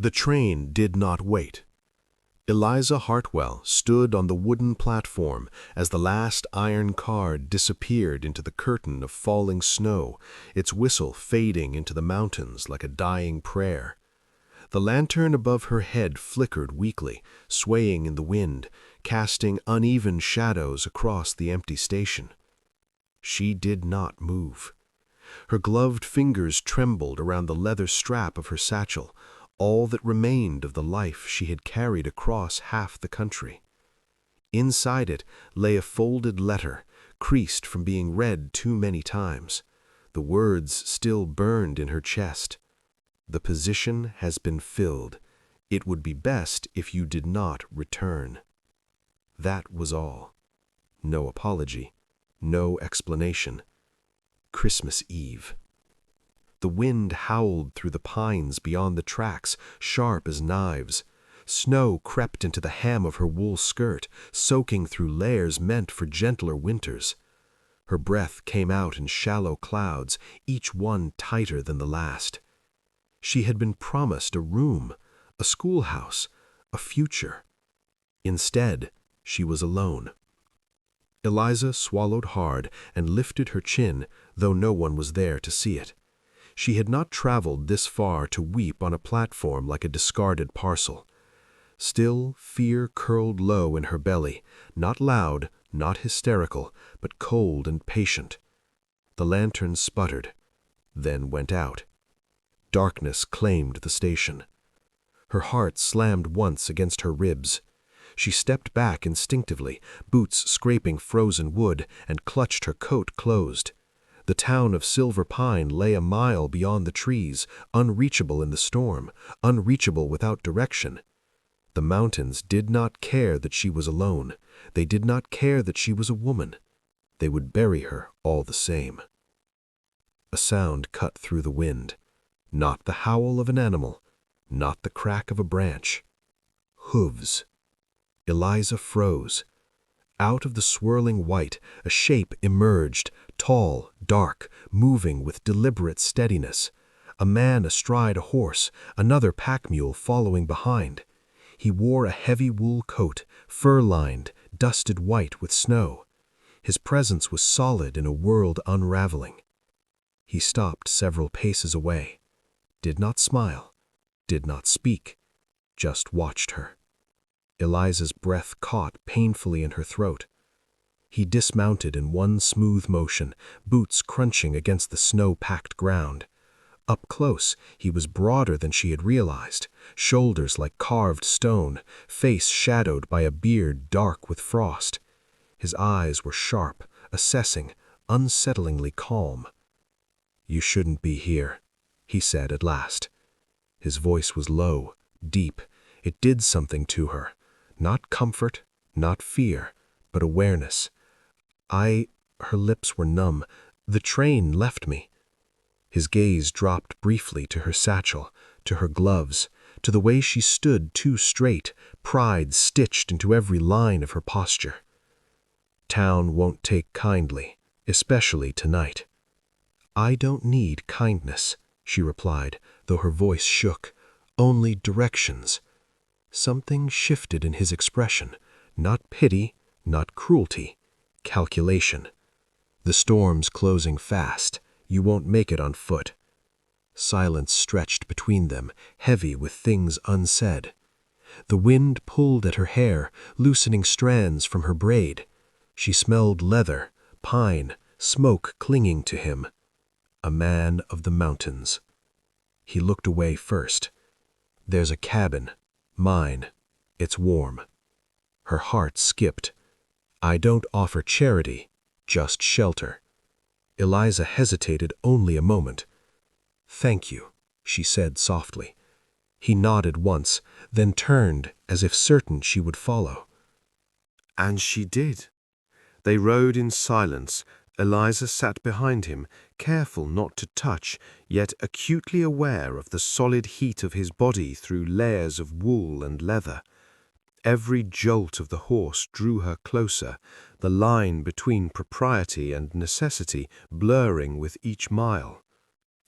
The train did not wait. Eliza Hartwell stood on the wooden platform as the last iron car disappeared into the curtain of falling snow, its whistle fading into the mountains like a dying prayer. The lantern above her head flickered weakly, swaying in the wind, casting uneven shadows across the empty station. She did not move. Her gloved fingers trembled around the leather strap of her satchel, all that remained of the life she had carried across half the country. Inside it lay a folded letter, creased from being read too many times. The words still burned in her chest. "The position has been filled. It would be best if you did not return." That was all. No apology, no explanation. Christmas Eve. The wind howled through the pines beyond the tracks, sharp as knives. Snow crept into the hem of her wool skirt, soaking through layers meant for gentler winters. Her breath came out in shallow clouds, each one tighter than the last. She had been promised a room, a schoolhouse, a future. Instead, she was alone. Eliza swallowed hard and lifted her chin, though no one was there to see it. She had not traveled this far to weep on a platform like a discarded parcel. Still, fear curled low in her belly, not loud, not hysterical, but cold and patient. The lantern sputtered, then went out. Darkness claimed the station. Her heart slammed once against her ribs. She stepped back instinctively, boots scraping frozen wood, and clutched her coat closed. The town of Silver Pine lay a mile beyond the trees, unreachable in the storm, unreachable without direction. The mountains did not care that she was alone. They did not care that she was a woman. They would bury her all the same. A sound cut through the wind. Not the howl of an animal, not the crack of a branch. Hooves. Eliza froze. Out of the swirling white, a shape emerged, tall, dark, moving with deliberate steadiness. A man astride a horse, another pack mule following behind. He wore a heavy wool coat, fur-lined, dusted white with snow. His presence was solid in a world unraveling. He stopped several paces away, did not smile, did not speak, just watched her. Eliza's breath caught painfully in her throat. He dismounted in one smooth motion, boots crunching against the snow-packed ground. Up close, he was broader than she had realized, shoulders like carved stone, face shadowed by a beard dark with frost. His eyes were sharp, assessing, unsettlingly calm. "You shouldn't be here," he said at last. His voice was low, deep. It did something to her. Not comfort, not fear, but awareness. Her lips were numb. "The train left me." His gaze dropped briefly to her satchel, to her gloves, to the way she stood too straight, pride stitched into every line of her posture. "Town won't take kindly, especially tonight." "I don't need kindness," she replied, though her voice shook. "Only directions." Something shifted in his expression, not pity, not cruelty, calculation. "The storm's closing fast. You won't make it on foot." Silence stretched between them, heavy with things unsaid. The wind pulled at her hair, loosening strands from her braid. She smelled leather, pine, smoke clinging to him. A man of the mountains. He looked away first. "There's a cabin. Mine. It's warm." Her heart skipped. "I don't offer charity, just shelter." Eliza hesitated only a moment. "Thank you," she said softly. He nodded once, then turned as if certain she would follow. And she did. They rode in silence. Eliza sat behind him, careful not to touch, yet acutely aware of the solid heat of his body through layers of wool and leather. Every jolt of the horse drew her closer, the line between propriety and necessity blurring with each mile.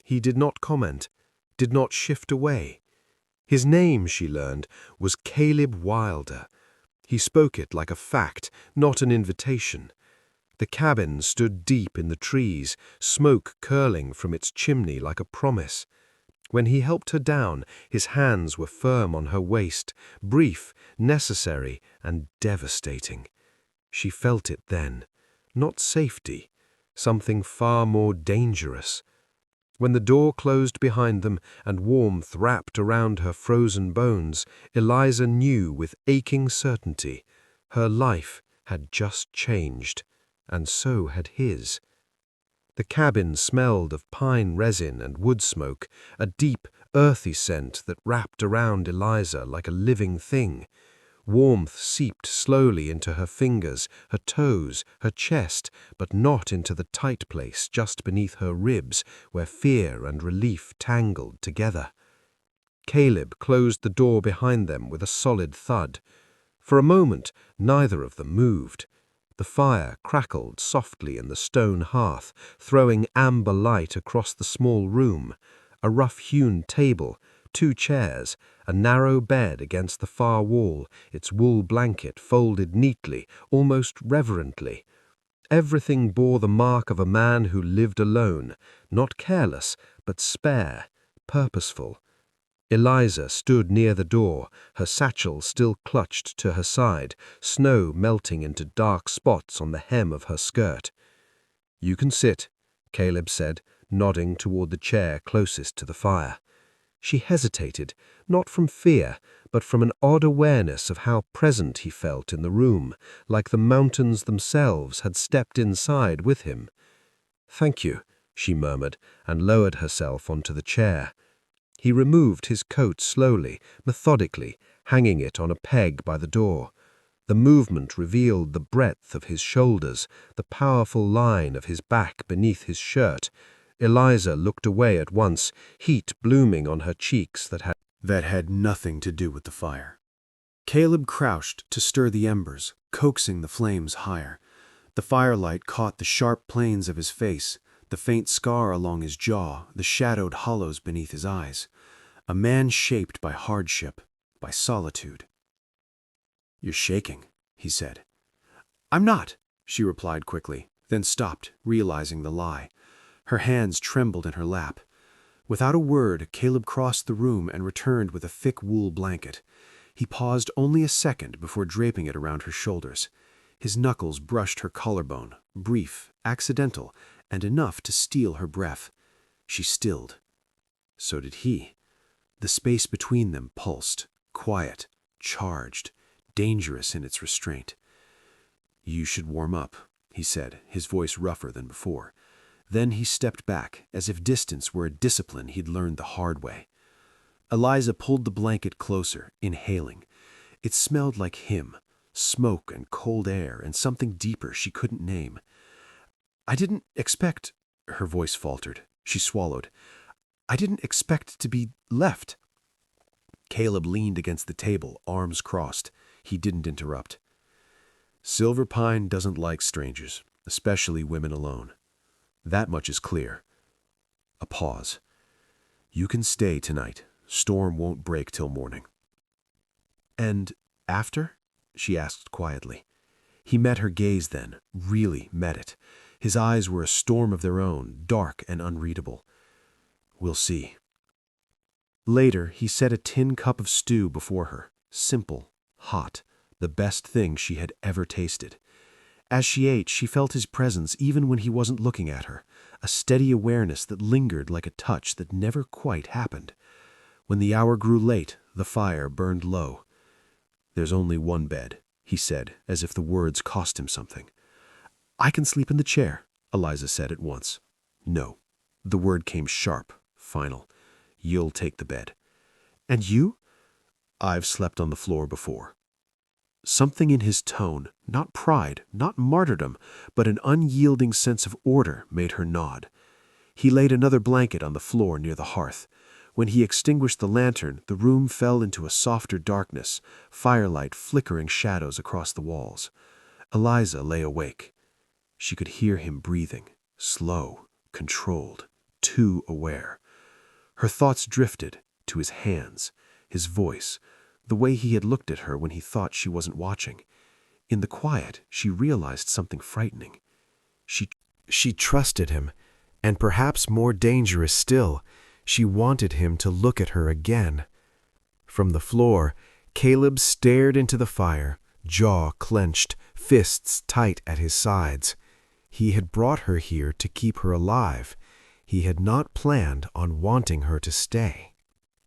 He did not comment, did not shift away. His name, she learned, was Caleb Wilder. He spoke it like a fact, not an invitation. The cabin stood deep in the trees, smoke curling from its chimney like a promise. When he helped her down, his hands were firm on her waist, brief, necessary, and devastating. She felt it then. Not safety, something far more dangerous. When the door closed behind them and warmth wrapped around her frozen bones, Eliza knew with aching certainty her life had just changed, and so had his. The cabin smelled of pine resin and wood smoke, a deep, earthy scent that wrapped around Eliza like a living thing. Warmth seeped slowly into her fingers, her toes, her chest, but not into the tight place just beneath her ribs where fear and relief tangled together. Caleb closed the door behind them with a solid thud. For a moment, neither of them moved. The fire crackled softly in the stone hearth, throwing amber light across the small room. A rough-hewn table, 2 chairs, a narrow bed against the far wall, its wool blanket folded neatly, almost reverently. Everything bore the mark of a man who lived alone, not careless, but spare, purposeful. Eliza stood near the door, her satchel still clutched to her side, snow melting into dark spots on the hem of her skirt. "You can sit," Caleb said, nodding toward the chair closest to the fire. She hesitated, not from fear, but from an odd awareness of how present he felt in the room, like the mountains themselves had stepped inside with him. "Thank you," she murmured, and lowered herself onto the chair. He removed his coat slowly, methodically, hanging it on a peg by the door. The movement revealed the breadth of his shoulders, the powerful line of his back beneath his shirt. Eliza looked away at once, heat blooming on her cheeks that had nothing to do with the fire. Caleb crouched to stir the embers, coaxing the flames higher. The firelight caught the sharp planes of his face, the faint scar along his jaw, the shadowed hollows beneath his eyes. A man shaped by hardship, by solitude. "You're shaking," he said. "I'm not," she replied quickly, then stopped, realizing the lie. Her hands trembled in her lap. Without a word, Caleb crossed the room and returned with a thick wool blanket. He paused only a second before draping it around her shoulders. His knuckles brushed her collarbone, brief, accidental, and enough to steal her breath. She stilled. So did he. The space between them pulsed, quiet, charged, dangerous in its restraint. "You should warm up," he said, his voice rougher than before. Then he stepped back, as if distance were a discipline he'd learned the hard way. Eliza pulled the blanket closer, inhaling. It smelled like him, smoke and cold air and something deeper she couldn't name. "I didn't expect," her voice faltered. She swallowed. "I didn't expect to be left." Caleb leaned against the table, arms crossed. He didn't interrupt. "Silver Pine doesn't like strangers, especially women alone. That much is clear." A pause. "You can stay tonight. Storm won't break till morning." "And after?" she asked quietly. He met her gaze then, really met it. His eyes were a storm of their own, dark and unreadable. "We'll see." Later, he set a tin cup of stew before her, simple, hot, the best thing she had ever tasted. As she ate, she felt his presence even when he wasn't looking at her, a steady awareness that lingered like a touch that never quite happened. When the hour grew late, the fire burned low. "There's only one bed," he said, as if the words cost him something. "I can sleep in the chair," Eliza said at once. "No." The word came sharp, final. "You'll take the bed." "And you?" "I've slept on the floor before." Something in his tone, not pride, not martyrdom, but an unyielding sense of order, made her nod. He laid another blanket on the floor near the hearth. When he extinguished the lantern, the room fell into a softer darkness, firelight flickering shadows across the walls. Eliza lay awake. She could hear him breathing, slow, controlled, too aware. Her thoughts drifted to his hands, his voice, the way he had looked at her when he thought she wasn't watching. In the quiet, she realized something frightening. She trusted him, and perhaps more dangerous still, she wanted him to look at her again. From the floor, Caleb stared into the fire, jaw clenched, fists tight at his sides. He had brought her here to keep her alive. He had not planned on wanting her to stay.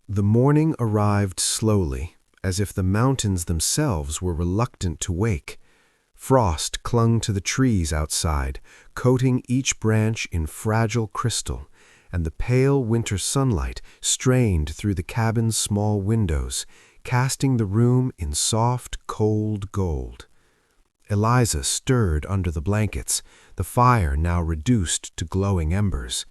The morning arrived slowly, as if the mountains themselves were reluctant to wake. Frost clung to the trees outside, coating each branch in fragile crystal, and the pale winter sunlight strained through the cabin's small windows, casting the room in soft, cold gold. Eliza stirred under the blankets, the fire now reduced to glowing embers.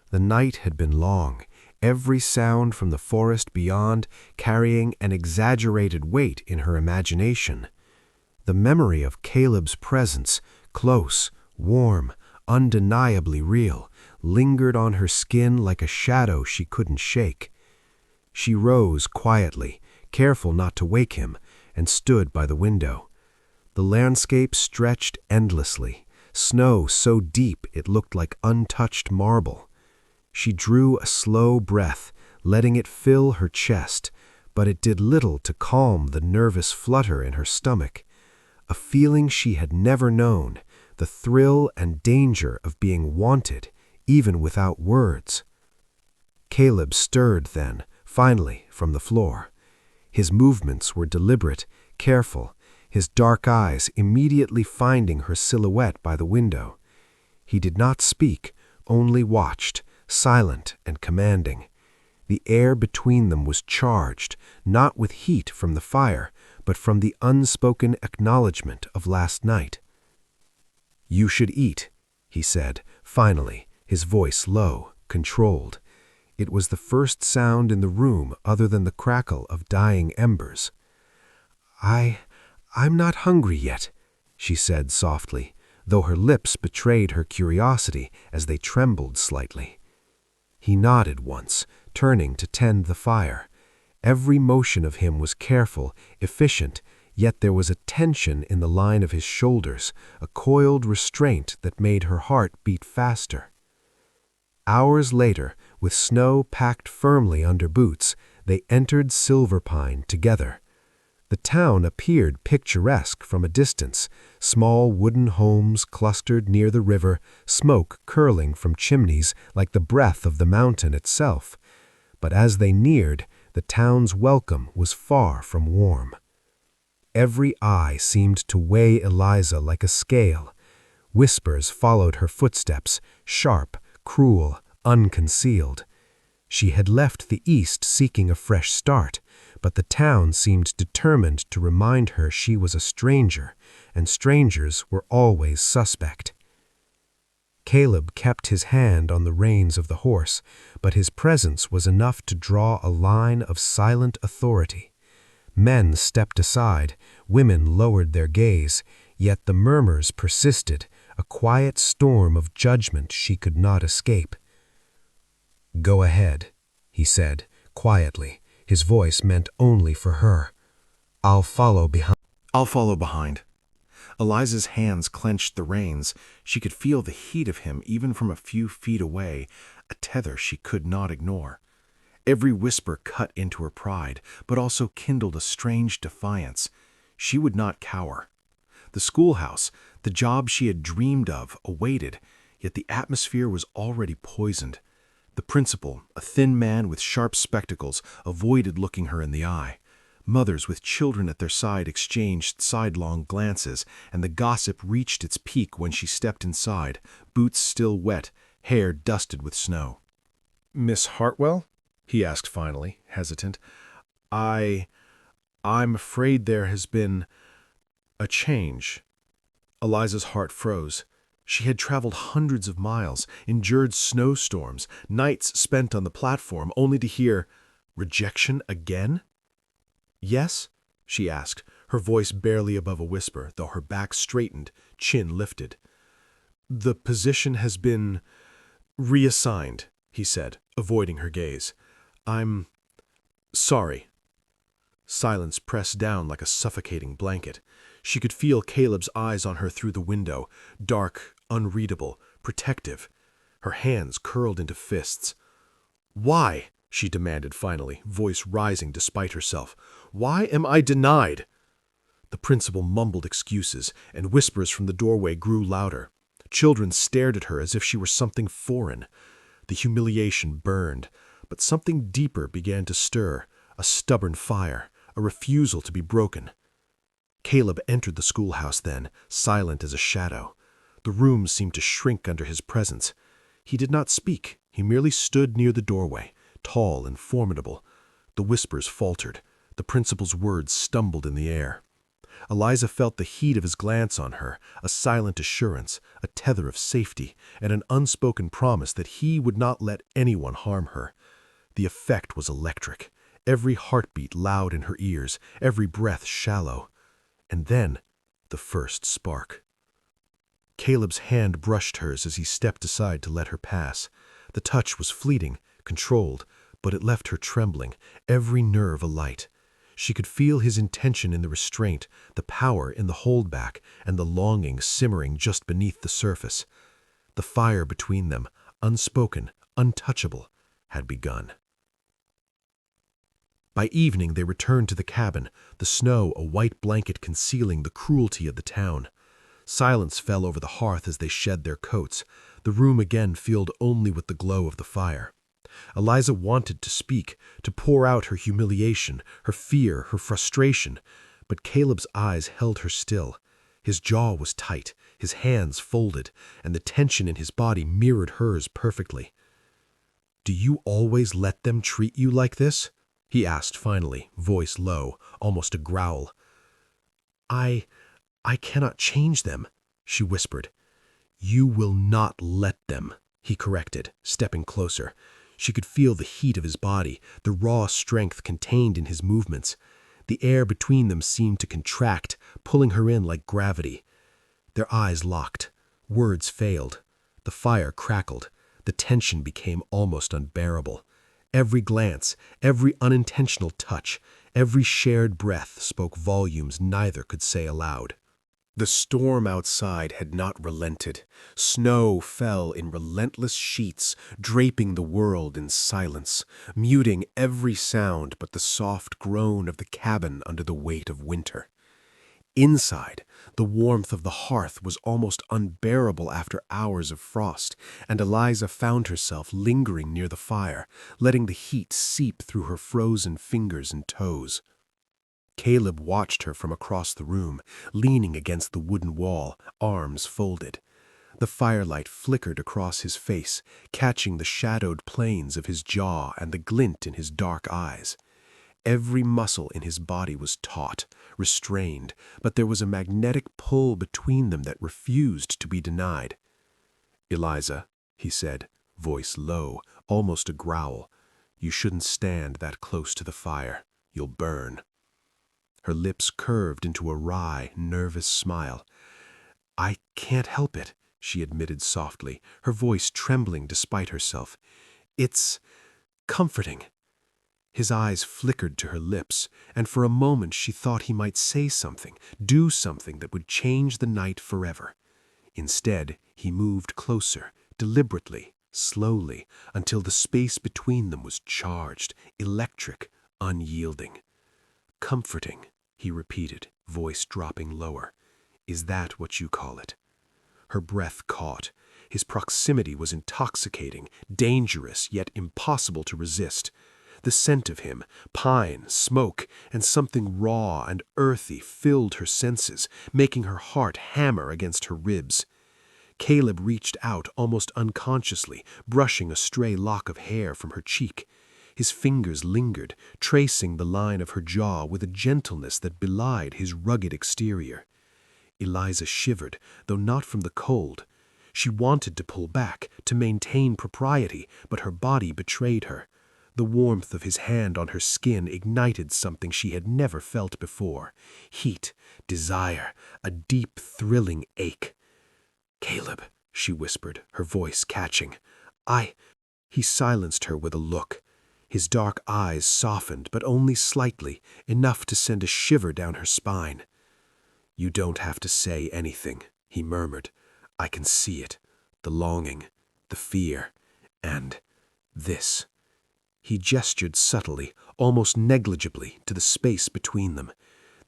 The night had been long, every sound from the forest beyond carrying an exaggerated weight in her imagination. The memory of Caleb's presence, close, warm, undeniably real, lingered on her skin like a shadow she couldn't shake. She rose quietly, careful not to wake him, and stood by the window. The landscape stretched endlessly, snow so deep it looked like untouched marble. She drew a slow breath, letting it fill her chest, but it did little to calm the nervous flutter in her stomach. A feeling she had never known, the thrill and danger of being wanted, even without words. Caleb stirred then, finally, from the floor. His movements were deliberate, careful, his dark eyes immediately finding her silhouette by the window. He did not speak, only watched, silent and commanding. The air between them was charged, not with heat from the fire, but from the unspoken acknowledgment of last night. "You should eat," he said, finally, his voice low, controlled. It was the first sound in the room other than the crackle of dying embers. I'm not hungry yet," she said softly, though her lips betrayed her curiosity as they trembled slightly. He nodded once, turning to tend the fire. Every motion of him was careful, efficient, yet there was a tension in the line of his shoulders, a coiled restraint that made her heart beat faster. Hours later, with snow packed firmly under boots, they entered Silverpine together. The town appeared picturesque from a distance, small wooden homes clustered near the river, smoke curling from chimneys like the breath of the mountain itself. But as they neared, the town's welcome was far from warm. Every eye seemed to weigh Eliza like a scale. Whispers followed her footsteps, sharp, cruel, unconcealed. She had left the east seeking a fresh start, but the town seemed determined to remind her she was a stranger, and strangers were always suspect. Caleb kept his hand on the reins of the horse, but his presence was enough to draw a line of silent authority. Men stepped aside, women lowered their gaze, yet the murmurs persisted, a quiet storm of judgment she could not escape. "Go ahead," he said, quietly, his voice meant only for her. I'll follow behind." Eliza's hands clenched the reins. She could feel the heat of him even from a few feet away, a tether she could not ignore. Every whisper cut into her pride, but also kindled a strange defiance. She would not cower. The schoolhouse, the job she had dreamed of, awaited, yet the atmosphere was already poisoned. The principal, a thin man with sharp spectacles, avoided looking her in the eye. Mothers with children at their side exchanged sidelong glances, and the gossip reached its peak when she stepped inside, boots still wet, hair dusted with snow. "Miss Hartwell?" he asked finally, hesitant. I'm afraid there has been a change." Eliza's heart froze. She had traveled hundreds of miles, endured snowstorms, nights spent on the platform, only to hear, "Rejection again?" "Yes?" she asked, her voice barely above a whisper, though her back straightened, chin lifted. "The position has been reassigned," he said, avoiding her gaze. "I'm sorry." Silence pressed down like a suffocating blanket. She could feel Caleb's eyes on her through the window, dark, unreadable, protective. Her hands curled into fists. "Why?" she demanded finally, voice rising despite herself. "Why am I denied?" The principal mumbled excuses, and whispers from the doorway grew louder. Children stared at her as if she were something foreign. The humiliation burned, but something deeper began to stir, a stubborn fire, a refusal to be broken. Caleb entered the schoolhouse then, silent as a shadow. The room seemed to shrink under his presence. He did not speak, he merely stood near the doorway, tall and formidable. The whispers faltered, the principal's words stumbled in the air. Eliza felt the heat of his glance on her, a silent assurance, a tether of safety, and an unspoken promise that he would not let anyone harm her. The effect was electric, every heartbeat loud in her ears, every breath shallow. And then, the first spark. Caleb's hand brushed hers as he stepped aside to let her pass. The touch was fleeting, controlled, but it left her trembling, every nerve alight. She could feel his intention in the restraint, the power in the holdback, and the longing simmering just beneath the surface. The fire between them, unspoken, untouchable, had begun. By evening they returned to the cabin, the snow a white blanket concealing the cruelty of the town. Silence fell over the hearth as they shed their coats, the room again filled only with the glow of the fire. Eliza wanted to speak, to pour out her humiliation, her fear, her frustration, but Caleb's eyes held her still. His jaw was tight, his hands folded, and the tension in his body mirrored hers perfectly. "Do you always let them treat you like this?" he asked finally, voice low, almost a growl. I cannot change them," she whispered. "You will not let them," he corrected, stepping closer. She could feel the heat of his body, the raw strength contained in his movements. The air between them seemed to contract, pulling her in like gravity. Their eyes locked. Words failed. The fire crackled. The tension became almost unbearable. Every glance, every unintentional touch, every shared breath spoke volumes neither could say aloud. The storm outside had not relented. Snow fell in relentless sheets, draping the world in silence, muting every sound but the soft groan of the cabin under the weight of winter. Inside, the warmth of the hearth was almost unbearable after hours of frost, and Eliza found herself lingering near the fire, letting the heat seep through her frozen fingers and toes. Caleb watched her from across the room, leaning against the wooden wall, arms folded. The firelight flickered across his face, catching the shadowed planes of his jaw and the glint in his dark eyes. Every muscle in his body was taut, restrained, but there was a magnetic pull between them that refused to be denied. "Eliza," he said, voice low, almost a growl, "you shouldn't stand that close to the fire. You'll burn." Her lips curved into a wry, nervous smile. "I can't help it," she admitted softly, her voice trembling despite herself. "It's comforting." His eyes flickered to her lips, and for a moment she thought he might say something, do something that would change the night forever. Instead, he moved closer, deliberately, slowly, until the space between them was charged, electric, unyielding. "Comforting," he repeated, voice dropping lower. "Is that what you call it?" Her breath caught. His proximity was intoxicating, dangerous, yet impossible to resist. The scent of him, pine, smoke, and something raw and earthy filled her senses, making her heart hammer against her ribs. Caleb reached out almost unconsciously, brushing a stray lock of hair from her cheek. His fingers lingered, tracing the line of her jaw with a gentleness that belied his rugged exterior. Eliza shivered, though not from the cold. She wanted to pull back, to maintain propriety, but her body betrayed her. The warmth of his hand on her skin ignited something she had never felt before. Heat, desire, a deep, thrilling ache. "Caleb," she whispered, her voice catching. He silenced her with a look. His dark eyes softened, but only slightly, enough to send a shiver down her spine. "You don't have to say anything," he murmured. "I can see it. The longing, the fear, and this." He gestured subtly, almost negligibly, to the space between them.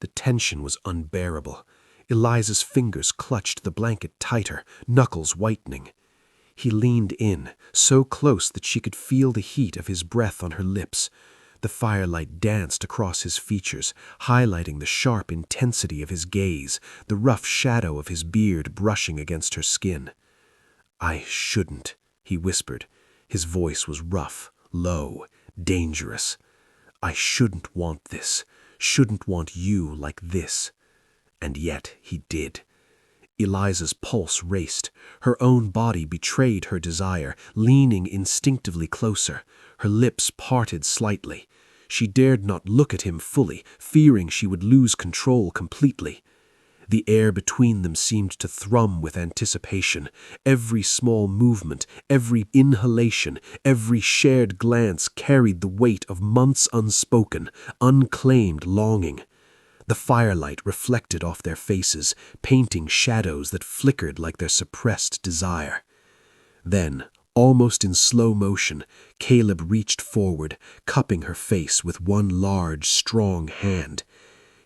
The tension was unbearable. Eliza's fingers clutched the blanket tighter, knuckles whitening. He leaned in, so close that she could feel the heat of his breath on her lips. The firelight danced across his features, highlighting the sharp intensity of his gaze, the rough shadow of his beard brushing against her skin. "I shouldn't," he whispered. His voice was rough, low, dangerous. "I shouldn't want this, shouldn't want you like this." And yet he did. Eliza's pulse raced. Her own body betrayed her desire, leaning instinctively closer. Her lips parted slightly. She dared not look at him fully, fearing she would lose control completely. The air between them seemed to thrum with anticipation. Every small movement, every inhalation, every shared glance carried the weight of months unspoken, unclaimed longing. The firelight reflected off their faces, painting shadows that flickered like their suppressed desire. Then, almost in slow motion, Caleb reached forward, cupping her face with one large, strong hand.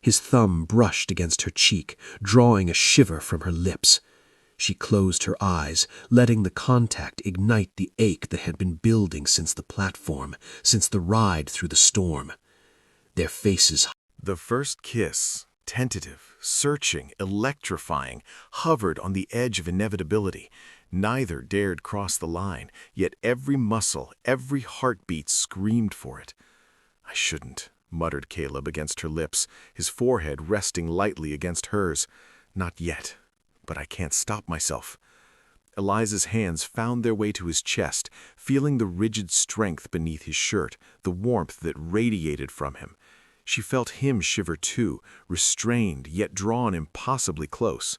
His thumb brushed against her cheek, drawing a shiver from her lips. She closed her eyes, letting the contact ignite the ache that had been building since the platform, since the ride through the storm. Their faces. The first kiss, tentative, searching, electrifying, hovered on the edge of inevitability. Neither dared cross the line, yet every muscle, every heartbeat screamed for it. "I shouldn't," muttered Caleb against her lips, his forehead resting lightly against hers. "Not yet, but I can't stop myself." Eliza's hands found their way to his chest, feeling the rigid strength beneath his shirt, the warmth that radiated from him. She felt him shiver too, restrained yet drawn impossibly close.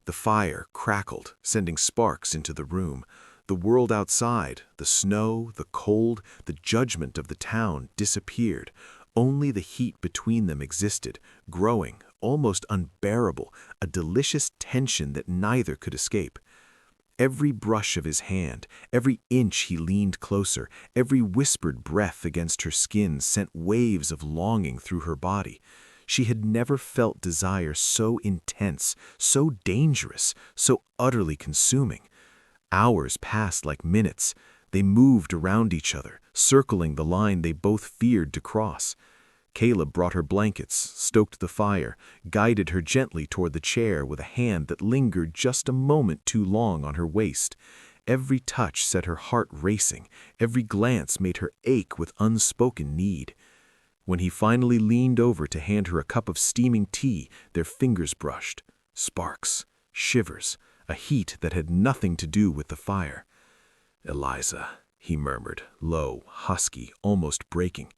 The fire crackled, sending sparks into the room. The world outside, the snow, the cold, the judgment of the town disappeared. Only the heat between them existed, growing, almost unbearable, a delicious tension that neither could escape. Every brush of his hand, every inch he leaned closer, every whispered breath against her skin sent waves of longing through her body. She had never felt desire so intense, so dangerous, so utterly consuming. Hours passed like minutes. They moved around each other, circling the line they both feared to cross. Caleb brought her blankets, stoked the fire, guided her gently toward the chair with a hand that lingered just a moment too long on her waist. Every touch set her heart racing, every glance made her ache with unspoken need. When he finally leaned over to hand her a cup of steaming tea, their fingers brushed. Sparks, shivers, a heat that had nothing to do with the fire. "Eliza," he murmured, low, husky, almost breaking.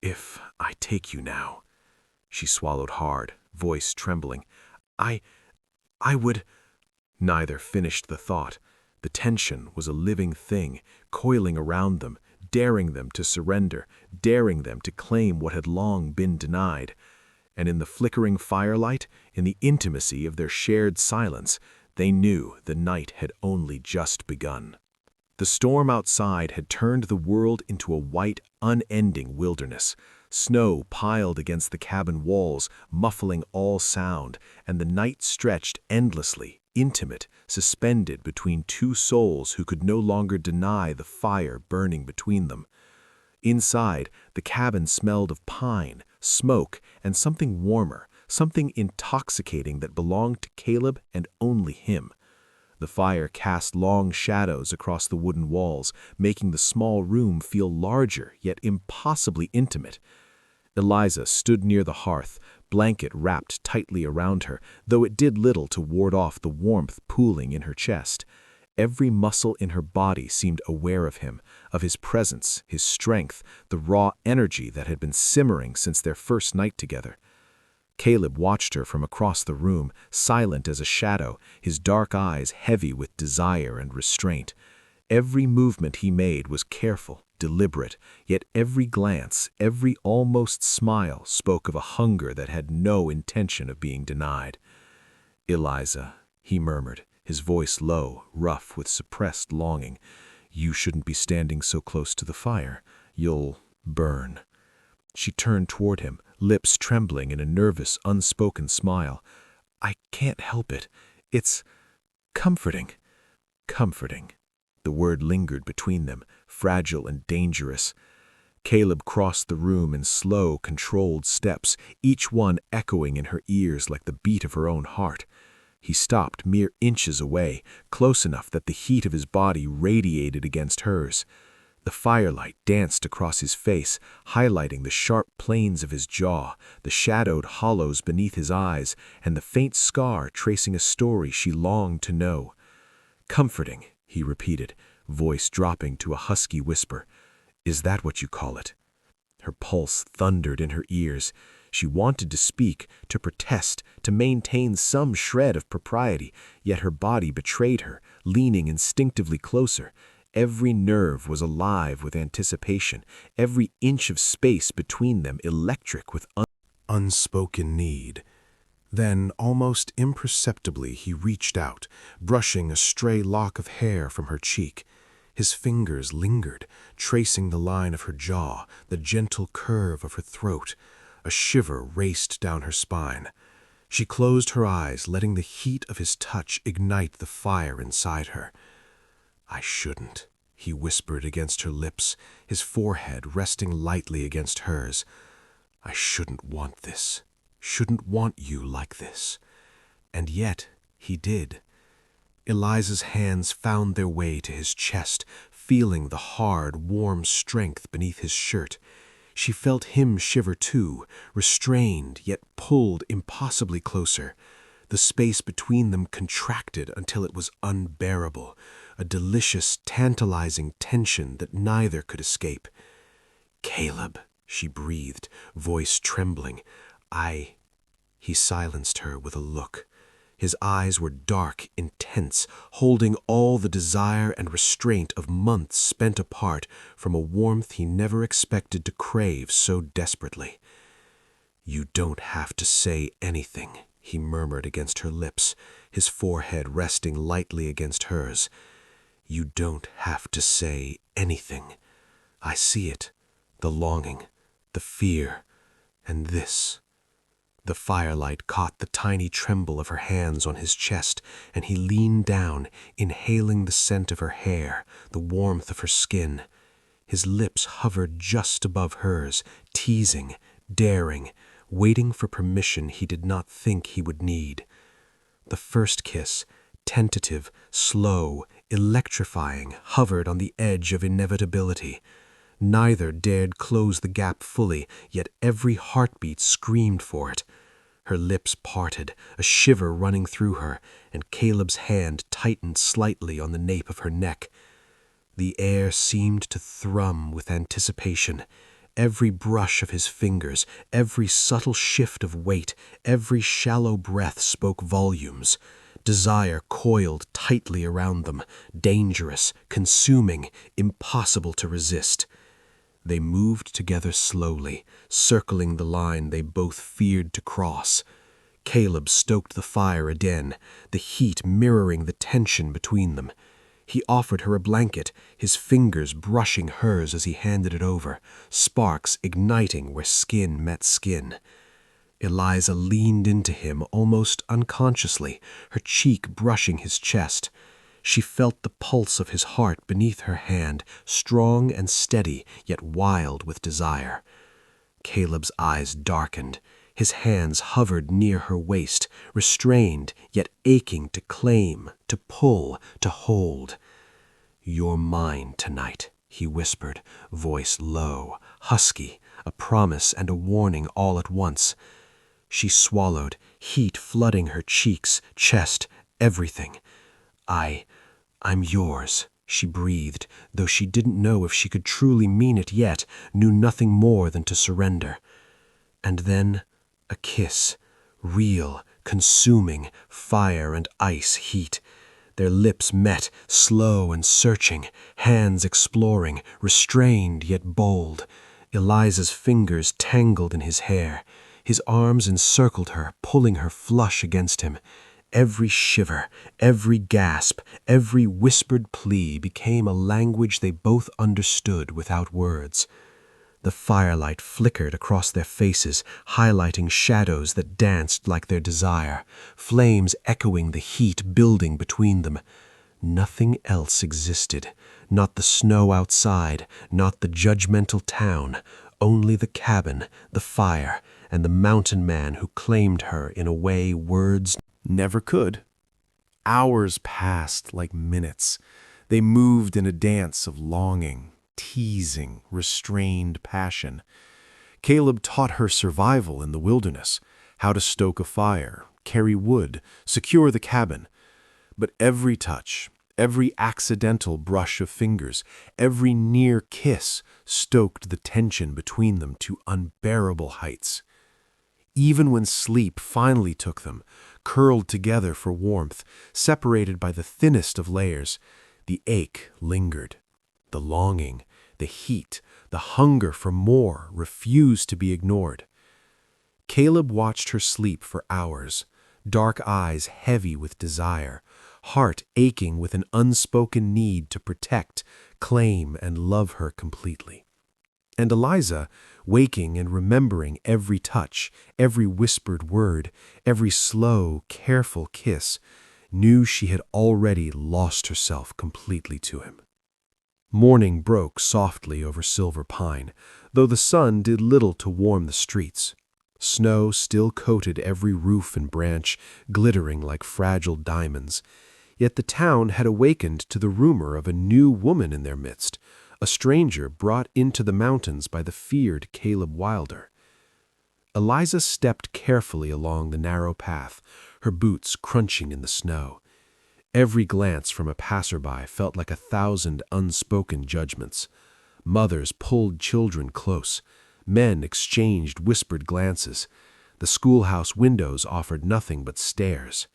"If I take you now." She swallowed hard, voice trembling. I would—" Neither finished the thought. The tension was a living thing, coiling around them, daring them to surrender, daring them to claim what had long been denied. And in the flickering firelight, in the intimacy of their shared silence, they knew the night had only just begun. The storm outside had turned the world into a white, unending wilderness. Snow piled against the cabin walls, muffling all sound, and the night stretched endlessly, intimate, suspended between two souls who could no longer deny the fire burning between them. Inside, the cabin smelled of pine, smoke, and something warmer, something intoxicating that belonged to Caleb and only him. The fire cast long shadows across the wooden walls, making the small room feel larger yet impossibly intimate. Eliza stood near the hearth, blanket wrapped tightly around her, though it did little to ward off the warmth pooling in her chest. Every muscle in her body seemed aware of him, of his presence, his strength, the raw energy that had been simmering since their first night together. Caleb watched her from across the room, silent as a shadow, his dark eyes heavy with desire and restraint. Every movement he made was careful, deliberate, yet every glance, every almost smile spoke of a hunger that had no intention of being denied. "Eliza," he murmured, his voice low, rough with suppressed longing, "you shouldn't be standing so close to the fire. You'll burn." She turned toward him, lips trembling in a nervous, unspoken smile. "I can't help it. It's comforting." Comforting. The word lingered between them, fragile and dangerous. Caleb crossed the room in slow, controlled steps, each one echoing in her ears like the beat of her own heart. He stopped mere inches away, close enough that the heat of his body radiated against hers. The firelight danced across his face, highlighting the sharp planes of his jaw, the shadowed hollows beneath his eyes, and the faint scar tracing a story she longed to know. "Comforting," he repeated, voice dropping to a husky whisper. "Is that what you call it?" Her pulse thundered in her ears. She wanted to speak, to protest, to maintain some shred of propriety, yet her body betrayed her, leaning instinctively closer. Every nerve was alive with anticipation, every inch of space between them electric with unspoken need. Then, almost imperceptibly, he reached out, brushing a stray lock of hair from her cheek. His fingers lingered, tracing the line of her jaw, the gentle curve of her throat. A shiver raced down her spine. She closed her eyes, letting the heat of his touch ignite the fire inside her. "I shouldn't," he whispered against her lips, his forehead resting lightly against hers. "I shouldn't want this. Shouldn't want you like this." And yet he did. Eliza's hands found their way to his chest, feeling the hard, warm strength beneath his shirt. She felt him shiver too, restrained yet pulled impossibly closer. The space between them contracted until it was unbearable, a delicious, tantalizing tension that neither could escape. "Caleb," she breathed, voice trembling. He silenced her with a look. His eyes were dark, intense, holding all the desire and restraint of months spent apart from a warmth he never expected to crave so desperately. "You don't have to say anything," he murmured against her lips, his forehead resting lightly against hers. "You don't have to say anything. I see it, the longing, the fear, and this." The firelight caught the tiny tremble of her hands on his chest, and he leaned down, inhaling the scent of her hair, the warmth of her skin. His lips hovered just above hers, teasing, daring, waiting for permission he did not think he would need. The first kiss, tentative, slow, electrifying, hovered on the edge of inevitability. Neither dared close the gap fully, yet every heartbeat screamed for it. Her lips parted, a shiver running through her, and Caleb's hand tightened slightly on the nape of her neck. The air seemed to thrum with anticipation. Every brush of his fingers, every subtle shift of weight, every shallow breath spoke volumes. Desire coiled tightly around them, dangerous, consuming, impossible to resist. They moved together slowly, circling the line they both feared to cross. Caleb stoked the fire again, the heat mirroring the tension between them. He offered her a blanket, his fingers brushing hers as he handed it over, sparks igniting where skin met skin. Eliza leaned into him almost unconsciously, her cheek brushing his chest. She felt the pulse of his heart beneath her hand, strong and steady, yet wild with desire. Caleb's eyes darkened. His hands hovered near her waist, restrained, yet aching to claim, to pull, to hold. "You're mine tonight," he whispered, voice low, husky, a promise and a warning all at once. She swallowed, heat flooding her cheeks, chest, everything. I'm yours," she breathed, though she didn't know if she could truly mean it yet, knew nothing more than to surrender. And then a kiss, real, consuming, fire and ice heat. Their lips met, slow and searching, hands exploring, restrained yet bold. Eliza's fingers tangled in his hair. His arms encircled her, pulling her flush against him. Every shiver, every gasp, every whispered plea became a language they both understood without words. The firelight flickered across their faces, highlighting shadows that danced like their desire, flames echoing the heat building between them. Nothing else existed, not the snow outside, not the judgmental town, only the cabin, the fire, and the mountain man who claimed her in a way words never could. Hours passed like minutes. They moved in a dance of longing, teasing, restrained passion. Caleb taught her survival in the wilderness, how to stoke a fire, carry wood, secure the cabin. But every touch, every accidental brush of fingers, every near kiss stoked the tension between them to unbearable heights. Even when sleep finally took them, curled together for warmth, separated by the thinnest of layers, the ache lingered. The longing, the heat, the hunger for more refused to be ignored. Caleb watched her sleep for hours, dark eyes heavy with desire, heart aching with an unspoken need to protect, claim, and love her completely. And Eliza, waking and remembering every touch, every whispered word, every slow, careful kiss, knew she had already lost herself completely to him. Morning broke softly over Silver Pine, though the sun did little to warm the streets. Snow still coated every roof and branch, glittering like fragile diamonds. Yet the town had awakened to the rumor of a new woman in their midst, a stranger brought into the mountains by the feared Caleb Wilder. Eliza stepped carefully along the narrow path, her boots crunching in the snow. Every glance from a passerby felt like 1,000 unspoken judgments. Mothers pulled children close. Men exchanged whispered glances. The schoolhouse windows offered nothing but stares.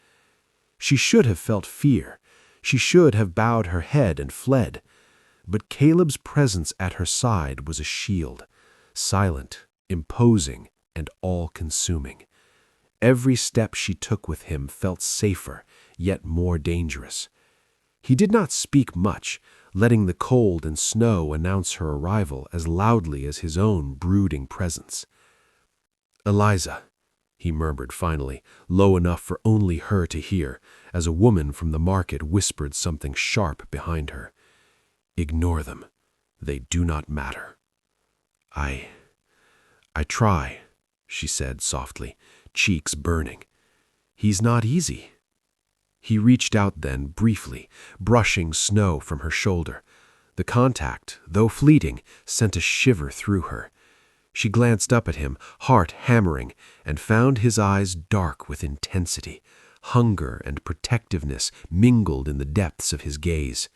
She should have felt fear. She should have bowed her head and fled. But Caleb's presence at her side was a shield, silent, imposing, and all-consuming. Every step she took with him felt safer, yet more dangerous. He did not speak much, letting the cold and snow announce her arrival as loudly as his own brooding presence. "Eliza," he murmured finally, low enough for only her to hear, as a woman from the market whispered something sharp behind her. "Ignore them. They do not matter." I try," she said softly, cheeks burning. "He's not easy." He reached out then, briefly, brushing snow from her shoulder. The contact, though fleeting, sent a shiver through her. She glanced up at him, heart hammering, and found his eyes dark with intensity. Hunger and protectiveness mingled in the depths of his gaze.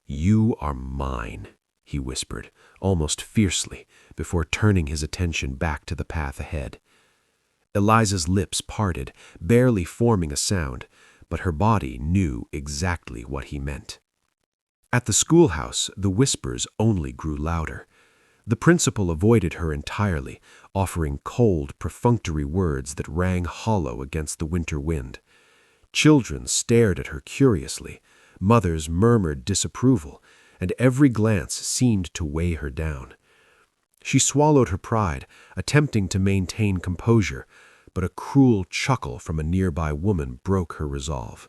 "You are mine," he whispered, almost fiercely, before turning his attention back to the path ahead. Eliza's lips parted, barely forming a sound, but her body knew exactly what he meant. At the schoolhouse, the whispers only grew louder. The principal avoided her entirely, offering cold, perfunctory words that rang hollow against the winter wind. Children stared at her curiously. Mothers murmured disapproval, and every glance seemed to weigh her down. She swallowed her pride, attempting to maintain composure, but a cruel chuckle from a nearby woman broke her resolve.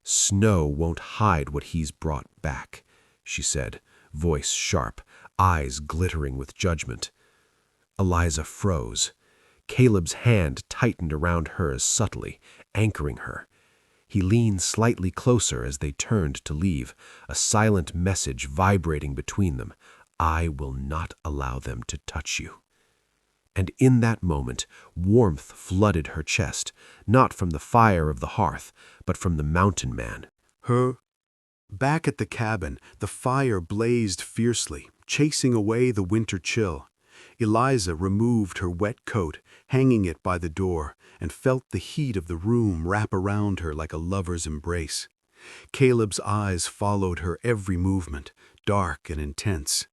"Snow won't hide what he's brought back," she said, voice sharp, eyes glittering with judgment. Eliza froze. Caleb's hand tightened around hers subtly, anchoring her. He leaned slightly closer as they turned to leave, a silent message vibrating between them. "I will not allow them to touch you." And in that moment, warmth flooded her chest, not from the fire of the hearth, but from the mountain man. Back at the cabin, the fire blazed fiercely, chasing away the winter chill. Eliza removed her wet coat, hanging it by the door, and felt the heat of the room wrap around her like a lover's embrace. Caleb's eyes followed her every movement, dark and intense.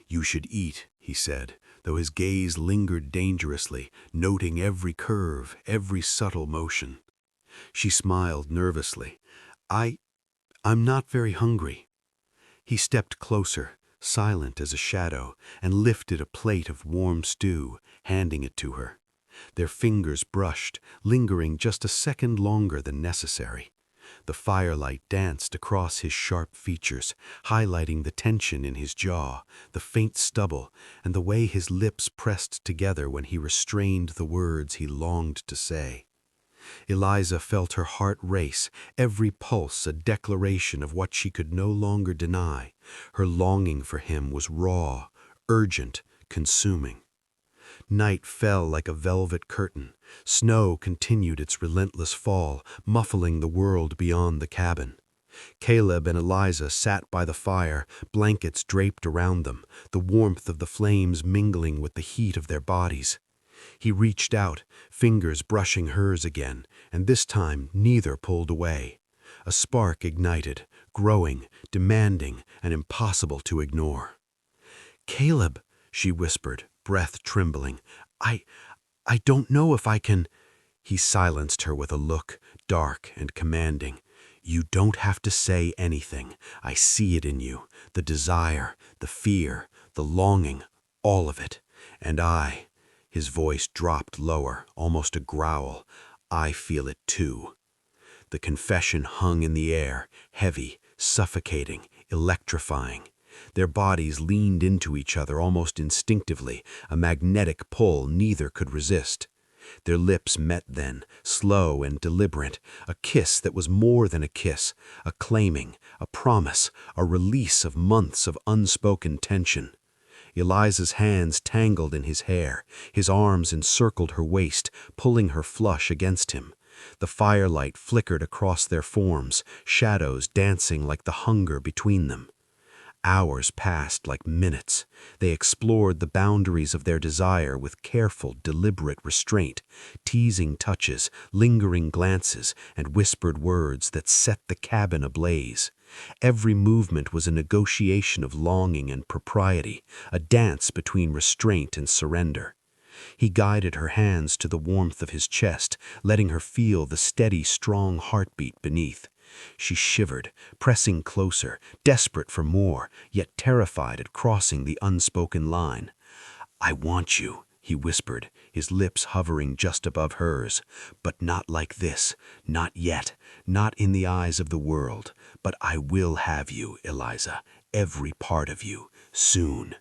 "You should eat," he said, though his gaze lingered dangerously, noting every curve, every subtle motion. She smiled nervously. I'm not very hungry." He stepped closer, silent as a shadow, and lifted a plate of warm stew, handing it to her. Their fingers brushed, lingering just a second longer than necessary. The firelight danced across his sharp features, highlighting the tension in his jaw, the faint stubble, and the way his lips pressed together when he restrained the words he longed to say. Eliza felt her heart race, every pulse a declaration of what she could no longer deny. Her longing for him was raw, urgent, consuming. Night fell like a velvet curtain. Snow continued its relentless fall, muffling the world beyond the cabin. Caleb and Eliza sat by the fire, blankets draped around them, the warmth of the flames mingling with the heat of their bodies. He reached out, fingers brushing hers again, and this time neither pulled away. A spark ignited, growing, demanding, and impossible to ignore. "Caleb," she whispered, breath trembling, I don't know if I can—" He silenced her with a look, dark and commanding. "You don't have to say anything. I see it in you, the desire, the fear, the longing, all of it. And his voice dropped lower, almost a growl, "I feel it too." The confession hung in the air, heavy, suffocating, electrifying. Their bodies leaned into each other almost instinctively, a magnetic pull neither could resist. Their lips met then, slow and deliberate, a kiss that was more than a kiss, a claiming, a promise, a release of months of unspoken tension. Eliza's hands tangled in his hair, his arms encircled her waist, pulling her flush against him. The firelight flickered across their forms, shadows dancing like the hunger between them. Hours passed like minutes. They explored the boundaries of their desire with careful, deliberate restraint, teasing touches, lingering glances, and whispered words that set the cabin ablaze. Every movement was a negotiation of longing and propriety, a dance between restraint and surrender. He guided her hands to the warmth of his chest, letting her feel the steady, strong heartbeat beneath. She shivered, pressing closer, desperate for more, yet terrified at crossing the unspoken line. "I want you," he whispered, his lips hovering just above hers. "But not like this, not yet, not in the eyes of the world. But I will have you, Eliza, every part of you, soon."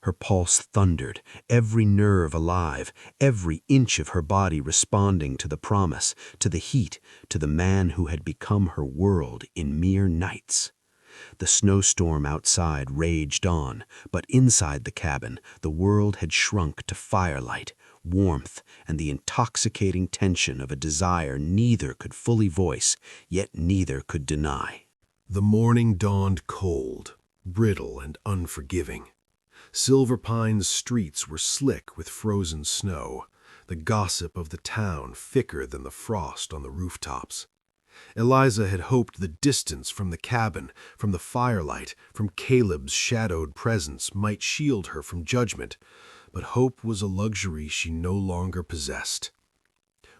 Her pulse thundered, every nerve alive, every inch of her body responding to the promise, to the heat, to the man who had become her world in mere nights. The snowstorm outside raged on, but inside the cabin, the world had shrunk to firelight, warmth, and the intoxicating tension of a desire neither could fully voice, yet neither could deny. The morning dawned cold, brittle, and unforgiving. Silver Pine's streets were slick with frozen snow, the gossip of the town thicker than the frost on the rooftops. Eliza had hoped the distance from the cabin, from the firelight, from Caleb's shadowed presence might shield her from judgment, but hope was a luxury she no longer possessed.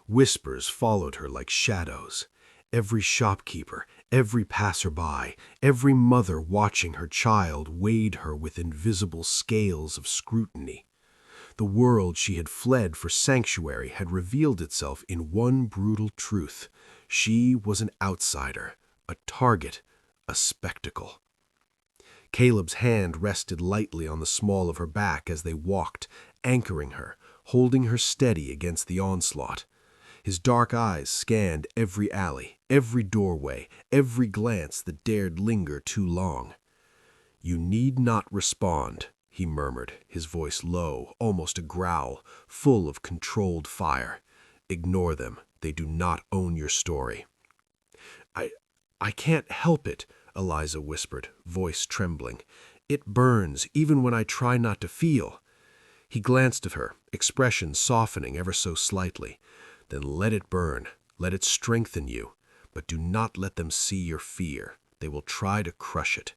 Whispers followed her like shadows. Every shopkeeper, every passerby, every mother watching her child weighed her with invisible scales of scrutiny. The world she had fled for sanctuary had revealed itself in one brutal truth. She was an outsider, a target, a spectacle. Caleb's hand rested lightly on the small of her back as they walked, anchoring her, holding her steady against the onslaught. His dark eyes scanned every alley, every doorway, every glance that dared linger too long. "You need not respond," he murmured, his voice low, almost a growl, full of controlled fire. "Ignore them. They do not own your story." I can't help it," Eliza whispered, voice trembling. "It burns, even when I try not to feel." He glanced at her, expression softening ever so slightly. "Then let it burn. Let it strengthen you. but do not let them see your fear. They will try to crush it.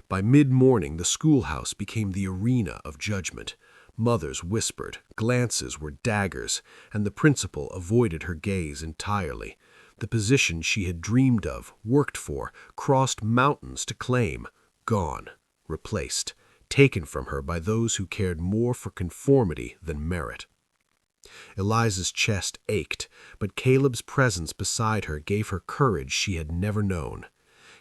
By mid-morning, the schoolhouse became the arena of judgment. Mothers whispered, glances were daggers, and the principal avoided her gaze entirely. The position she had dreamed of, worked for, crossed mountains to claim, gone, replaced, taken from her by those who cared more for conformity than merit. Eliza's chest ached, but Caleb's presence beside her gave her courage she had never known.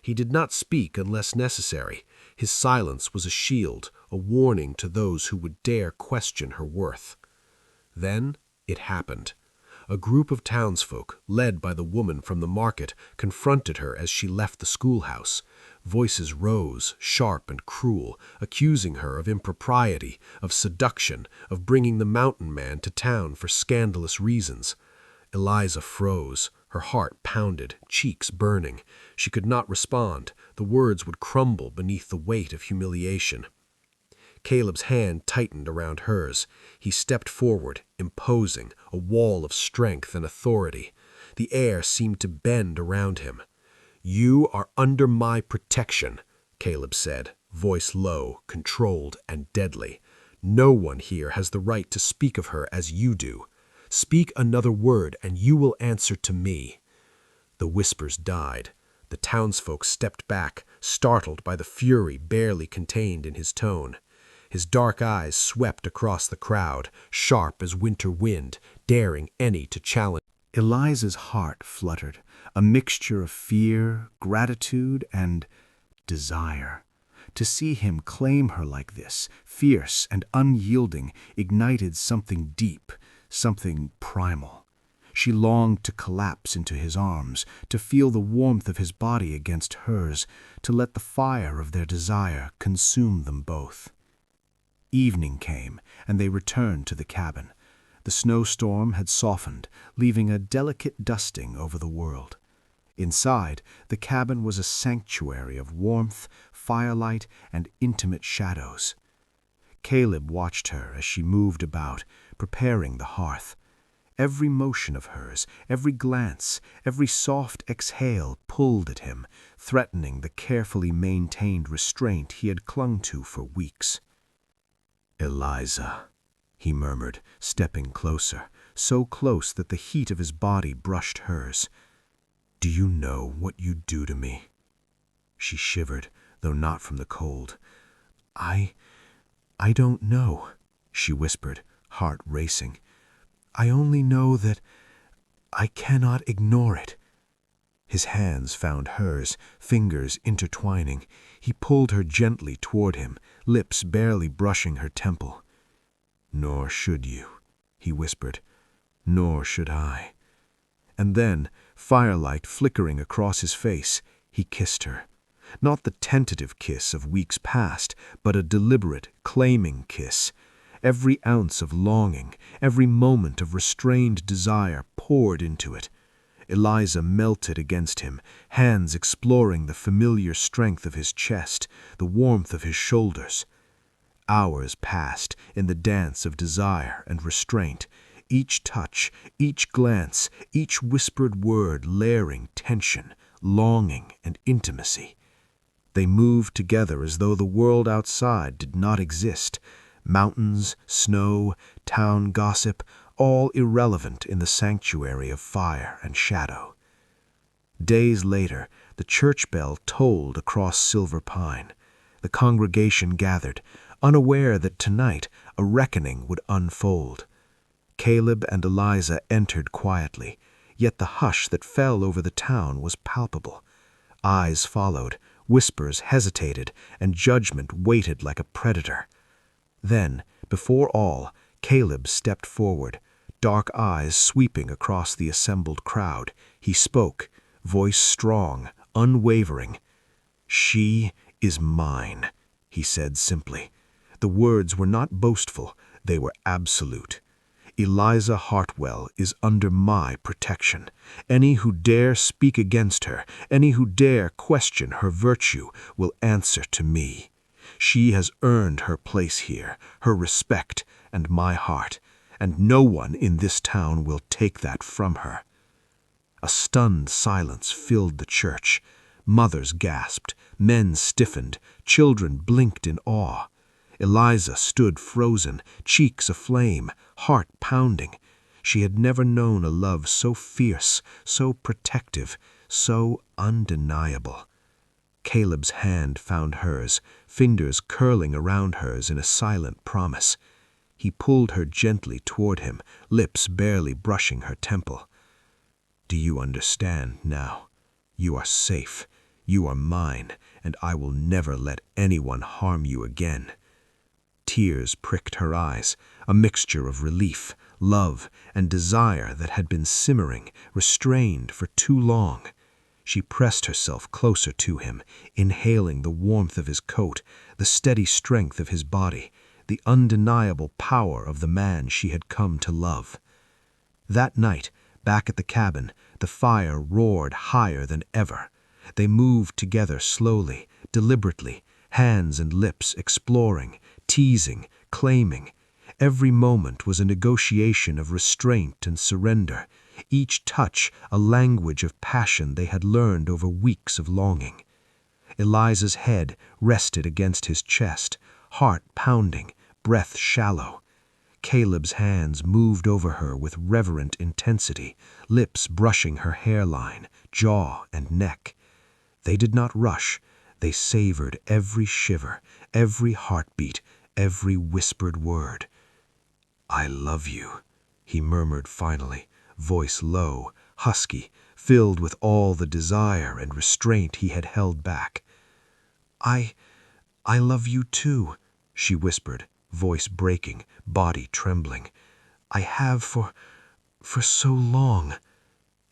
He did not speak unless necessary. His silence was a shield, a warning to those who would dare question her worth. Then it happened. A group of townsfolk, led by the woman from the market, confronted her as she left the schoolhouse. Voices rose, sharp and cruel, accusing her of impropriety, of seduction, of bringing the mountain man to town for scandalous reasons. Eliza froze, her heart pounded, cheeks burning. She could not respond. The words would crumble beneath the weight of humiliation. Caleb's hand tightened around hers. He stepped forward, imposing, a wall of strength and authority. The air seemed to bend around him. "You are under my protection," Caleb said, voice low, controlled, and deadly. "No one here has the right to speak of her as you do. Speak another word, and you will answer to me." The whispers died. The townsfolk stepped back, startled by the fury barely contained in his tone. His dark eyes swept across the crowd, sharp as winter wind, daring any to challenge. Eliza's heart fluttered, a mixture of fear, gratitude, and desire. To see him claim her like this, fierce and unyielding, ignited something deep, something primal. She longed to collapse into his arms, to feel the warmth of his body against hers, to let the fire of their desire consume them both. Evening came, and they returned to the cabin. The snowstorm had softened, leaving a delicate dusting over the world. Inside, the cabin was a sanctuary of warmth, firelight, and intimate shadows. Caleb watched her as she moved about, preparing the hearth. Every motion of hers, every glance, every soft exhale pulled at him, threatening the carefully maintained restraint he had clung to for weeks. "Eliza," he murmured, stepping closer, so close that the heat of his body brushed hers. "Do you know what you do to me?" She shivered, though not from the cold. I don't know," she whispered, heart racing. "I only know that I cannot ignore it." His hands found hers, fingers intertwining. He pulled her gently toward him, lips barely brushing her temple. "Nor should you," he whispered. "Nor should I." And then, firelight flickering across his face, he kissed her. Not the tentative kiss of weeks past, but a deliberate, claiming kiss. Every ounce of longing, every moment of restrained desire poured into it. Eliza melted against him, hands exploring the familiar strength of his chest, the warmth of his shoulders. Hours passed in the dance of desire and restraint, each touch, each glance, each whispered word layering tension, longing, and intimacy. They moved together as though the world outside did not exist. Mountains, snow, town gossip, all irrelevant in the sanctuary of fire and shadow. Days later, the church bell tolled across Silver Pine. The congregation gathered, unaware that tonight a reckoning would unfold. Caleb and Eliza entered quietly, yet the hush that fell over the town was palpable. Eyes followed, whispers hesitated, and judgment waited like a predator. Then, before all, Caleb stepped forward, dark eyes sweeping across the assembled crowd. He spoke, voice strong, unwavering. "She is mine," he said simply. The words were not boastful, they were absolute. "Eliza Hartwell is under my protection. Any who dare speak against her, any who dare question her virtue, will answer to me. She has earned her place here, her respect, and my heart, and no one in this town will take that from her." A stunned silence filled the church. Mothers gasped, men stiffened, children blinked in awe. Eliza stood frozen, cheeks aflame, heart pounding. She had never known a love so fierce, so protective, so undeniable. Caleb's hand found hers, fingers curling around hers in a silent promise. He pulled her gently toward him, lips barely brushing her temple. "Do you understand now? You are safe. You are mine, and I will never let anyone harm you again." Tears pricked her eyes, a mixture of relief, love, and desire that had been simmering, restrained for too long. She pressed herself closer to him, inhaling the warmth of his coat, the steady strength of his body, the undeniable power of the man she had come to love. That night, back at the cabin, the fire roared higher than ever. They moved together slowly, deliberately, hands and lips exploring, teasing, claiming. Every moment was a negotiation of restraint and surrender, each touch a language of passion they had learned over weeks of longing. Eliza's head rested against his chest, heart pounding, breath shallow. Caleb's hands moved over her with reverent intensity, lips brushing her hairline, jaw, and neck. They did not rush. They savored every shiver, every heartbeat, every whispered word. "I love you," he murmured finally, voice low, husky, filled with all the desire and restraint he had held back. I love you too," she whispered, voice breaking, body trembling. "I have for so long."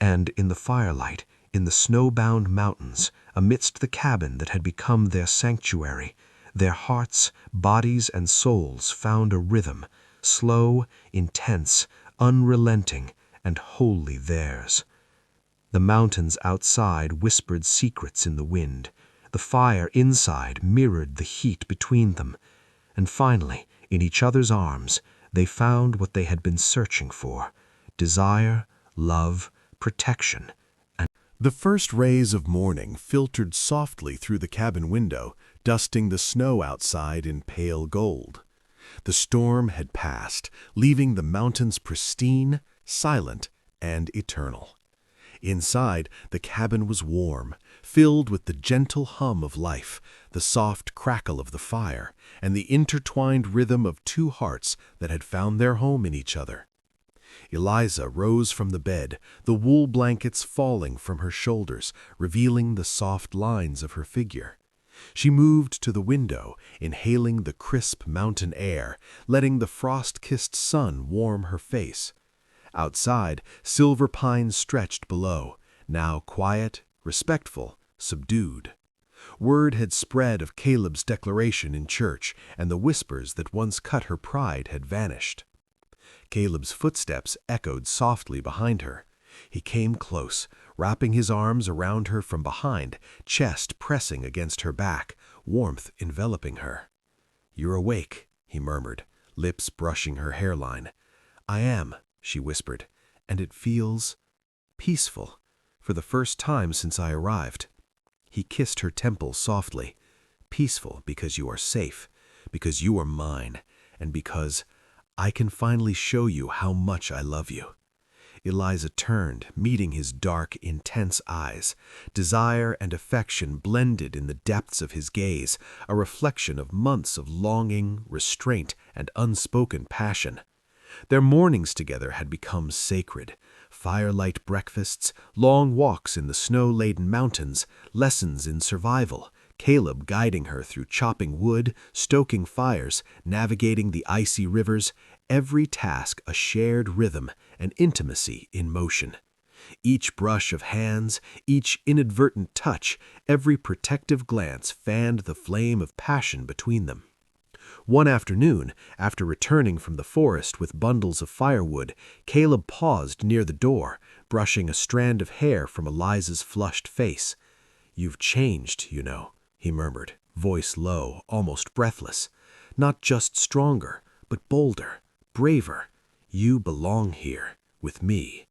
And in the firelight, in the snow-bound mountains, amidst the cabin that had become their sanctuary, their hearts, bodies, and souls found a rhythm, slow, intense, unrelenting, and wholly theirs. The mountains outside whispered secrets in the wind. The fire inside mirrored the heat between them. And finally, in each other's arms, they found what they had been searching for: desire, love, protection. The first rays of morning filtered softly through the cabin window, dusting the snow outside in pale gold. The storm had passed, leaving the mountains pristine, silent, and eternal. Inside, the cabin was warm, filled with the gentle hum of life, the soft crackle of the fire, and the intertwined rhythm of two hearts that had found their home in each other. Eliza rose from the bed, the wool blankets falling from her shoulders, revealing the soft lines of her figure. She moved to the window, inhaling the crisp mountain air, letting the frost-kissed sun warm her face. Outside, silver pines stretched below, now quiet, respectful, subdued. Word had spread of Caleb's declaration in church, and the whispers that once cut her pride had vanished. Caleb's footsteps echoed softly behind her. He came close, wrapping his arms around her from behind, chest pressing against her back, warmth enveloping her. "You're awake," he murmured, lips brushing her hairline. "I am," she whispered, "and it feels peaceful, for the first time since I arrived." He kissed her temple softly. "Peaceful because you are safe, because you are mine, and because I can finally show you how much I love you." Eliza turned, meeting his dark, intense eyes. Desire and affection blended in the depths of his gaze, a reflection of months of longing, restraint, and unspoken passion. Their mornings together had become sacred. Firelight breakfasts, long walks in the snow-laden mountains, lessons in survival, Caleb guiding her through chopping wood, stoking fires, navigating the icy rivers, every task a shared rhythm, an intimacy in motion. Each brush of hands, each inadvertent touch, every protective glance fanned the flame of passion between them. One afternoon, after returning from the forest with bundles of firewood, Caleb paused near the door, brushing a strand of hair from Eliza's flushed face. "You've changed, you know," he murmured, voice low, almost breathless. "Not just stronger, but bolder, braver. You belong here, with me."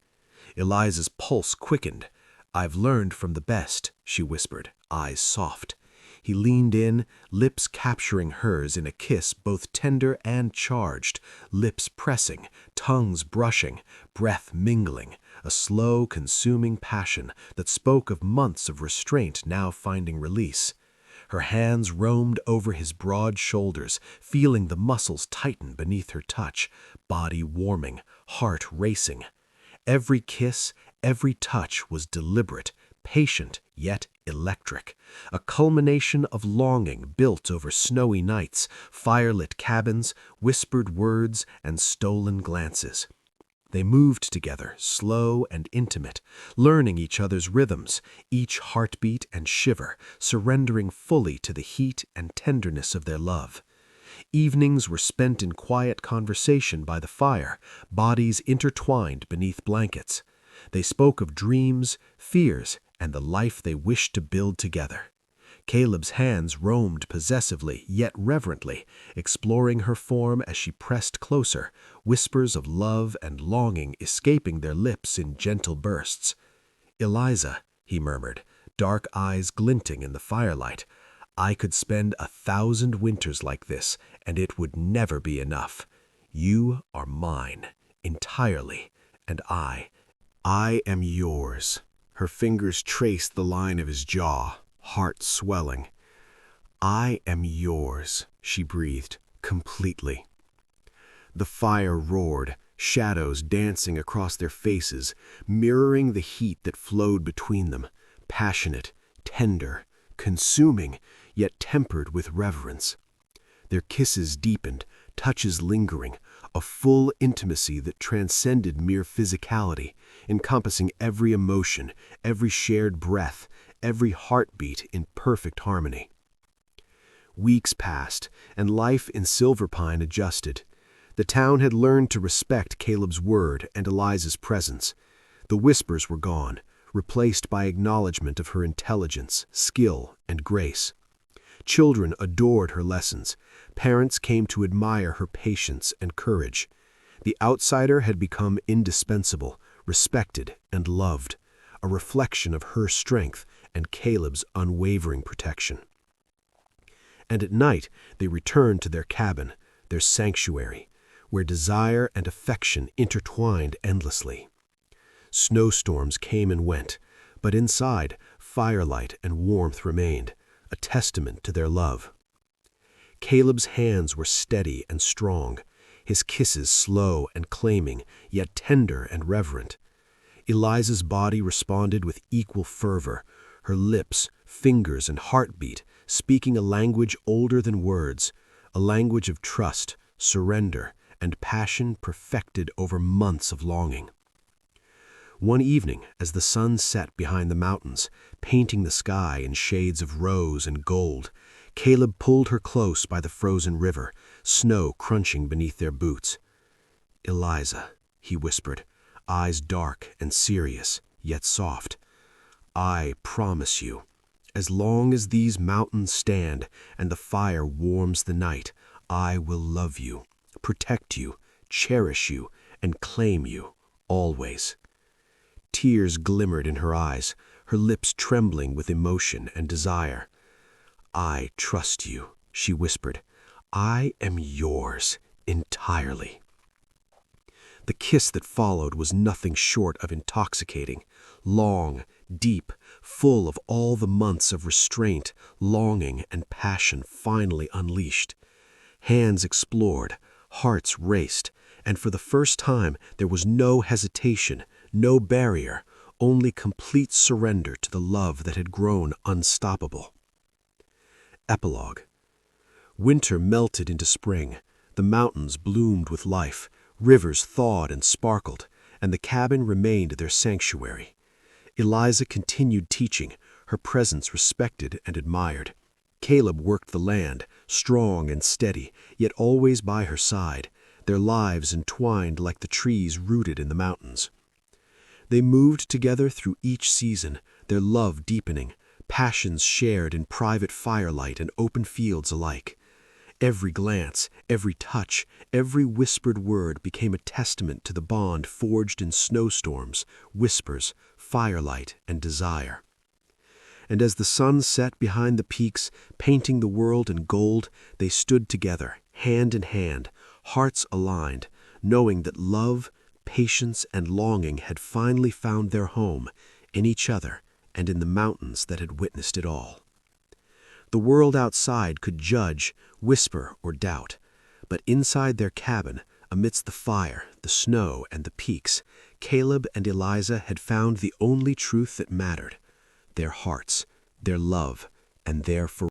Eliza's pulse quickened. "I've learned from the best," she whispered, eyes soft. He leaned in, lips capturing hers in a kiss both tender and charged, lips pressing, tongues brushing, breath mingling, a slow, consuming passion that spoke of months of restraint now finding release. Her hands roamed over his broad shoulders, feeling the muscles tighten beneath her touch, body warming, heart racing. Every kiss, every touch was deliberate, patient, yet electric, a culmination of longing built over snowy nights, firelit cabins, whispered words, and stolen glances. They moved together, slow and intimate, learning each other's rhythms, each heartbeat and shiver, surrendering fully to the heat and tenderness of their love. Evenings were spent in quiet conversation by the fire, bodies intertwined beneath blankets. They spoke of dreams, fears, and the life they wished to build together. Caleb's hands roamed possessively yet reverently, exploring her form as she pressed closer, whispers of love and longing escaping their lips in gentle bursts. "Eliza," he murmured, dark eyes glinting in the firelight, "I could spend 1,000 winters like this, and it would never be enough. You are mine, entirely, and I am yours." Her fingers traced the line of his jaw, heart swelling. "I am yours," she breathed, completely. The fire roared, shadows dancing across their faces, mirroring the heat that flowed between them, passionate, tender, consuming, yet tempered with reverence. Their kisses deepened, touches lingering, a full intimacy that transcended mere physicality, encompassing every emotion, every shared breath, every heartbeat in perfect harmony. Weeks passed, and life in Silverpine adjusted. The town had learned to respect Caleb's word and Eliza's presence. The whispers were gone, replaced by acknowledgement of her intelligence, skill, and grace. Children adored her lessons. Parents came to admire her patience and courage. The outsider had become indispensable, respected, and loved, a reflection of her strength and Caleb's unwavering protection. And at night they returned to their cabin, their sanctuary, where desire and affection intertwined endlessly. Snowstorms came and went, but inside, firelight and warmth remained, a testament to their love. Caleb's hands were steady and strong, his kisses slow and claiming, yet tender and reverent. Eliza's body responded with equal fervor, her lips, fingers, and heartbeat speaking a language older than words, a language of trust, surrender, and passion perfected over months of longing. One evening, as the sun set behind the mountains, painting the sky in shades of rose and gold, Caleb pulled her close by the frozen river, snow crunching beneath their boots. "Eliza," he whispered, eyes dark and serious, yet soft, "I promise you, as long as these mountains stand and the fire warms the night, I will love you, protect you, cherish you, and claim you, always." Tears glimmered in her eyes, her lips trembling with emotion and desire. "I trust you," she whispered. "I am yours entirely." The kiss that followed was nothing short of intoxicating, long, deep, full of all the months of restraint, longing, and passion finally unleashed. Hands explored, hearts raced, and for the first time there was no hesitation, no barrier, only complete surrender to the love that had grown unstoppable. Epilogue. Winter melted into spring, the mountains bloomed with life, rivers thawed and sparkled, and the cabin remained their sanctuary. Eliza continued teaching, her presence respected and admired. Caleb worked the land, strong and steady, yet always by her side, their lives entwined like the trees rooted in the mountains. They moved together through each season, their love deepening, passions shared in private firelight and open fields alike. Every glance, every touch, every whispered word became a testament to the bond forged in snowstorms, whispers, firelight, and desire. And as the sun set behind the peaks, painting the world in gold, they stood together, hand in hand, hearts aligned, knowing that love, patience, and longing had finally found their home in each other and in the mountains that had witnessed it all. The world outside could judge, whisper, or doubt, but inside their cabin, amidst the fire, the snow, and the peaks, Caleb and Eliza had found the only truth that mattered: their hearts, their love, and their forever.